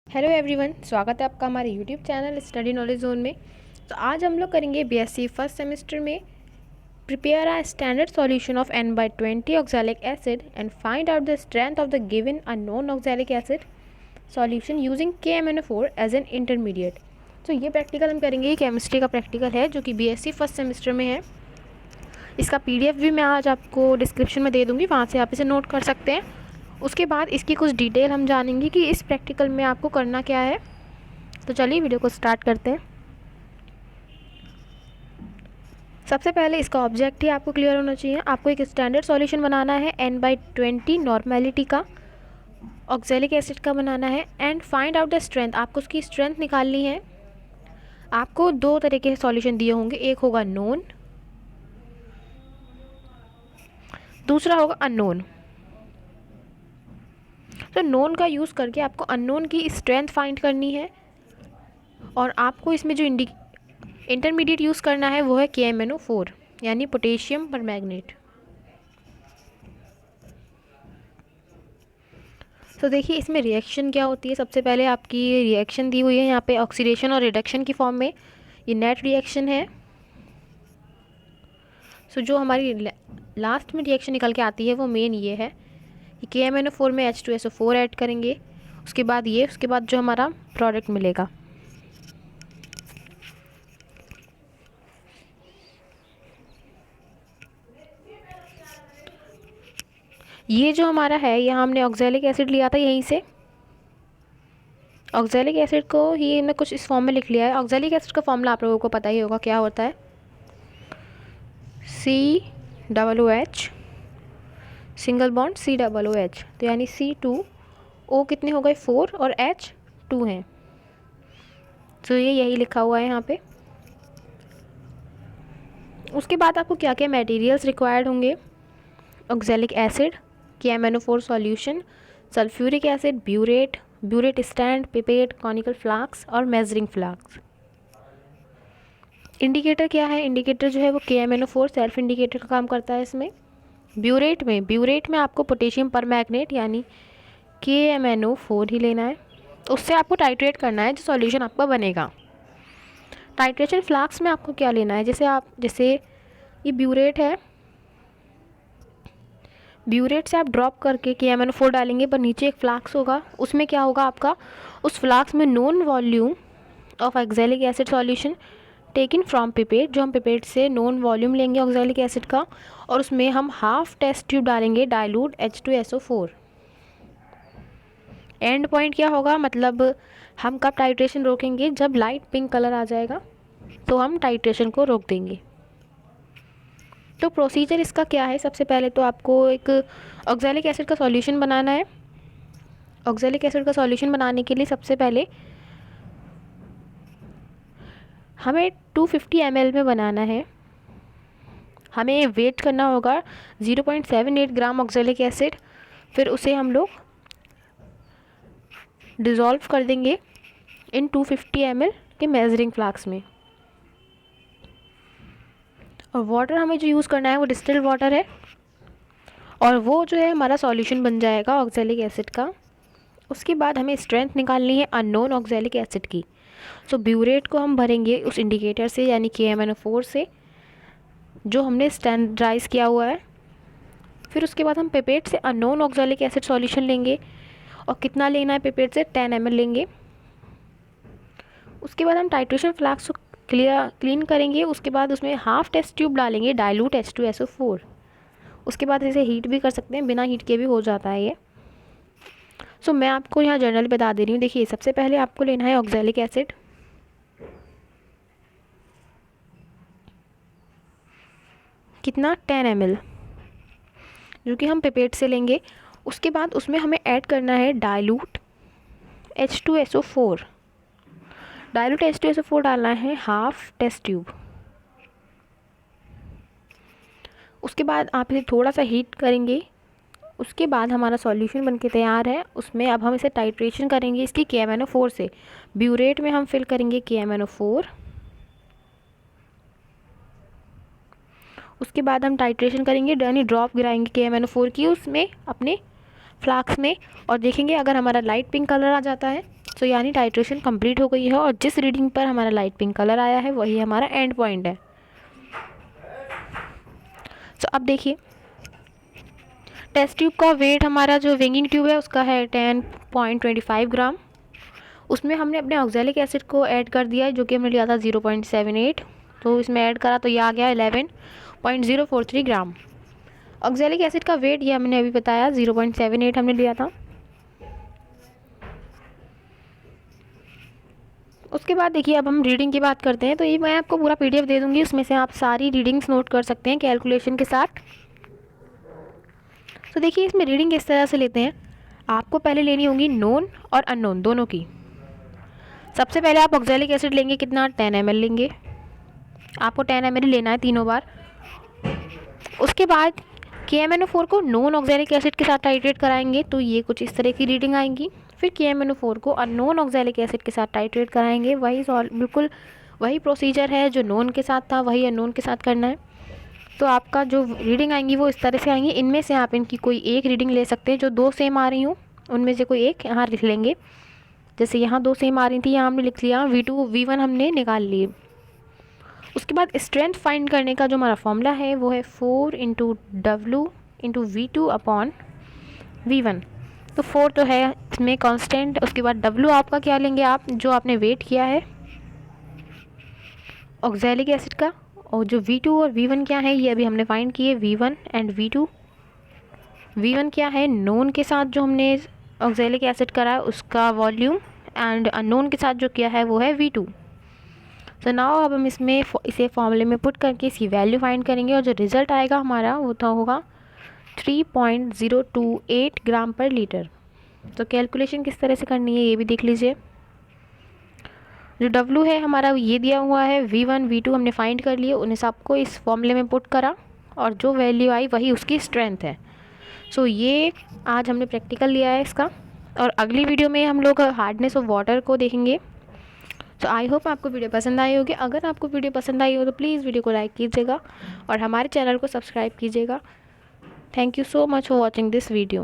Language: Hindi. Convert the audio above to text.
हेलो एवरीवन, स्वागत है आपका हमारे YouTube channel study knowledge zone में। तो आज हम लोग करेंगे बीएससी फर्स्ट सेमेस्टर में prepare a standard solution of N/20 oxalic acid and find out the strength of the given unknown oxalic acid solution using KMnO4 as an intermediate. तो ये प्रैक्टिकल हम करेंगे, ये केमिस्ट्री का प्रैक्टिकल है जो कि बीएससी फर्स्ट सेमेस्टर में है। इसका PDF भी मैं आज आपको डिस्क्रिप्शन में दे दूँगी, वहाँ से आप इसे नोट कर सकते हैं। उसके बाद इसकी कुछ डिटेल हम जानेंगे कि इस प्रैक्टिकल में आपको करना क्या है। तो चलिए वीडियो को स्टार्ट करते हैं। सबसे पहले इसका ऑब्जेक्ट ही आपको क्लियर होना चाहिए। आपको एक स्टैंडर्ड सॉल्यूशन बनाना है N/20 नॉर्मेलिटी का, ऑक्सैलिक एसिड का बनाना है and find out the strength. आपको उसकी स्ट्रेंथ निकालनी है। आपको दो तरह के सॉल्यूशन दिए होंगे, एक होगा नोन, दूसरा होगा अननोन। तो नोन का यूज़ करके आपको अननोन की स्ट्रेंथ फाइंड करनी है और आपको इसमें जो इंटरमीडिएट यूज़ करना है वो है KMnO4 यानी पोटेशियम परमैंगनेट। तो देखिए इसमें रिएक्शन क्या होती है। सबसे पहले आपकी रिएक्शन दी हुई है यहाँ पे ऑक्सीडेशन और रिडक्शन की फॉर्म में। ये नेट रिएक्शन है। सो जो हमारी लास्ट में रिएक्शन निकल के आती है वो मेन ये है कि KMnO4 में H2SO4 ऐड करेंगे, उसके बाद जो हमारा प्रोडक्ट मिलेगा। ये जो हमारा है, यहाँ हमने ऑक्सैलिक एसिड लिया था यहीं से। ऑक्सैलिक एसिड को ही हमने कुछ इस फॉर्म में लिख लिया है। ऑक्सैलिक एसिड का फॉर्मूला आप लोगों को पता ही होगा, क्या होता है COOH सिंगल बॉन्ड COOH। तो यानी C2O कितने हो गए 4 और H 2 हैं। तो ये यही लिखा हुआ है यहाँ पे। उसके बाद आपको क्या क्या मटेरियल्स रिक्वायर्ड होंगे, oxalic acid, KMnO4 solution, sulphuric acid, burette stand, pipette, conical flask और मेजरिंग फ्लास्क। इंडिकेटर क्या है, इंडिकेटर जो है वो KMnO4 सेल्फ इंडिकेटर का काम करता है। इसमें ब्यूरेट में आपको पोटेशियम परमैंगनेट यानी KMnO4 ही लेना है। उससे आपको टाइट्रेट करना है जो सॉल्यूशन आपका बनेगा। टाइट्रेशन फ्लास्क में आपको क्या लेना है, जैसे ये ब्यूरेट है, ब्यूरेट से आप ड्रॉप करके KMnO4 डालेंगे, पर नीचे एक फ्लास्क होगा। उसमें क्या होगा आपका, उस फ्लास्क में known volume of oxalic acid solution taken from pipette, जो हम पिपेट से नोन वॉल्यूम लेंगे ऑक्सैलिक एसिड का, और उसमें हम हाफ टेस्ट ट्यूब डालेंगे डाइल्यूट H2SO4। एंड पॉइंट क्या होगा, मतलब हम कब टाइट्रेशन रोकेंगे, जब लाइट पिंक कलर आ जाएगा तो हम टाइट्रेशन को रोक देंगे। तो प्रोसीजर इसका क्या है, सबसे पहले तो आपको एक ऑक्सैलिक एसिड का सॉल्यूशन बनाना है। ऑक्सैलिक एसिड का सॉल्यूशन बनाने के लिए सबसे पहले हमें 250 ml में बनाना है। हमें वेट करना होगा 0.78 ग्राम ऑक्सैलिक एसिड। फिर उसे हम लोग डिज़ोल्व कर देंगे इन 250 ml के मेजरिंग फ्लास्क में। और वाटर हमें जो यूज़ करना है वो डिस्टिल्ड वाटर है, और वो जो है हमारा सॉल्यूशन बन जाएगा ऑक्सैलिक एसिड का। उसके बाद हमें स्ट्रेंथ निकालनी है अननोन ऑक्सैलिक एसिड की। सो ब्यूरेट को हम भरेंगे उस इंडिकेटर से यानी KMnO4 से जो हमने स्टैंडर्डाइज किया हुआ है। फिर उसके बाद हम पिपेट से अननोन ऑक्सैलिक एसिड सॉल्यूशन लेंगे, और कितना लेना है पिपेट से 10 ml लेंगे। उसके बाद हम टाइट्रेशन फ्लास्क क्लीन करेंगे। उसके बाद उसमें हाफ टेस्ट ट्यूब डालेंगे डाइल्यूट H2SO4। उसके बाद इसे हीट भी कर सकते हैं, बिना हीट के भी हो जाता है ये। सो मैं आपको यहाँ जनरल बता दे रही हूँ। देखिए सबसे पहले आपको लेना है ऑक्सैलिक एसिड, कितना 10 ml, जो कि हम पिपेट से लेंगे। उसके बाद उसमें हमें ऐड करना है डाइल्यूट H2SO4। डाइल्यूट H2SO4 डालना है हाफ टेस्ट ट्यूब। उसके बाद आप इसे थोड़ा सा हीट करेंगे। उसके बाद हमारा सॉल्यूशन बनके तैयार है। उसमें अब हम इसे टाइट्रेशन करेंगे इसकी KMnO4 से। ब्यूरेट में हम फिल करेंगे KMnO4। उसके बाद हम टाइट्रेशन करेंगे, यानी ड्रॉप गिराएंगे KMnO4 की उसमें अपने फ्लास्क में, और देखेंगे अगर हमारा लाइट पिंक कलर आ जाता है सो यानी टाइट्रेशन कंप्लीट हो गई है और जिस रीडिंग पर हमारा लाइट पिंक कलर आया है वही हमारा एंड पॉइंट है। सो अब देखिए टेस्ट ट्यूब का वेट हमारा जो विंगिंग ट्यूब है उसका है 10.25 ग्राम। उसमें हमने अपने ऑक्जेलिक एसिड को ऐड कर दिया है जो कि हमने लिया था 0.78, तो इसमें ऐड करा तो ये आ गया 11.043 ग्राम। ऑक्जेलिक एसिड का वेट ये हमने अभी बताया 0.78 हमने लिया था। उसके बाद देखिए अब हम रीडिंग की बात करते हैं। तो ये मैं आपको पूरा पीडीएफ दे दूँगी, उसमें से आप सारी रीडिंग्स नोट कर सकते हैं कैलकुलेशन के साथ। तो देखिए इसमें रीडिंग किस तरह से लेते हैं। आपको पहले लेनी होगी नोन और अननोन दोनों की। सबसे पहले आप ऑक्जेलिक एसिड लेंगे कितना 10 ml लेंगे, आपको 10 ml लेना है तीनों बार। उसके बाद KMnO4 को नॉन ऑक्जेलिक एसिड के साथ टाइट्रेट कराएंगे तो ये कुछ इस तरह की रीडिंग आएंगी। फिर KMnO4 को अननोन ऑक्जेलिक एसिड के साथ टाइट्रेट कराएंगे, बिल्कुल वही प्रोसीजर है जो नॉन के साथ था वही अननोन के साथ करना है। तो आपका जो रीडिंग आएंगी वो इस तरह से आएंगी। इनमें से आप इनकी कोई एक रीडिंग ले सकते हैं, जो दो सेम आ रही हूँ उनमें से कोई एक यहाँ लिख लेंगे। जैसे यहाँ दो सेम आ रही थी, यहाँ हमने लिख लिया V2 V1 हमने निकाल लिए। उसके बाद स्ट्रेंथ फाइंड करने का जो हमारा फॉर्मूला है वो है 4 × W × V2 अपॉन V1। तो 4 तो है इसमें कांस्टेंट। उसके बाद W आपका क्या लेंगे, आप जो आपने वेट किया है ऑक्जेलिक एसिड का, और जो V2 और V1 क्या है ये अभी हमने फाइंड किए V1 एंड V2। V1 क्या है नोन के साथ जो हमने ऑक्जेलिक एसिड करा है उसका वॉल्यूम, एंड अननोन के साथ जो किया है वो है V2। तो नाउ अब हम इसमें इसे फॉर्मूले में पुट करके इसकी वैल्यू फाइंड करेंगे और जो रिज़ल्ट आएगा हमारा वो तो होगा 3.028 ग्राम पर लीटर। तो कैलकुलेशन किस तरह से करनी है ये भी देख लीजिए। जो W है हमारा ये दिया हुआ है, V1 V2 हमने फाइंड कर लिए, उन सबको इस फॉर्मूले में पुट करा और जो वैल्यू आई वही उसकी स्ट्रेंथ है। सो ये आज हमने प्रैक्टिकल लिया है इसका, और अगली वीडियो में हम लोग हार्डनेस ऑफ वाटर को देखेंगे। तो आई होप आपको वीडियो पसंद आई होगी। अगर आपको वीडियो पसंद आई हो तो प्लीज़ वीडियो को लाइक कीजिएगा और हमारे चैनल को सब्सक्राइब कीजिएगा। Thank you so much for watching this video.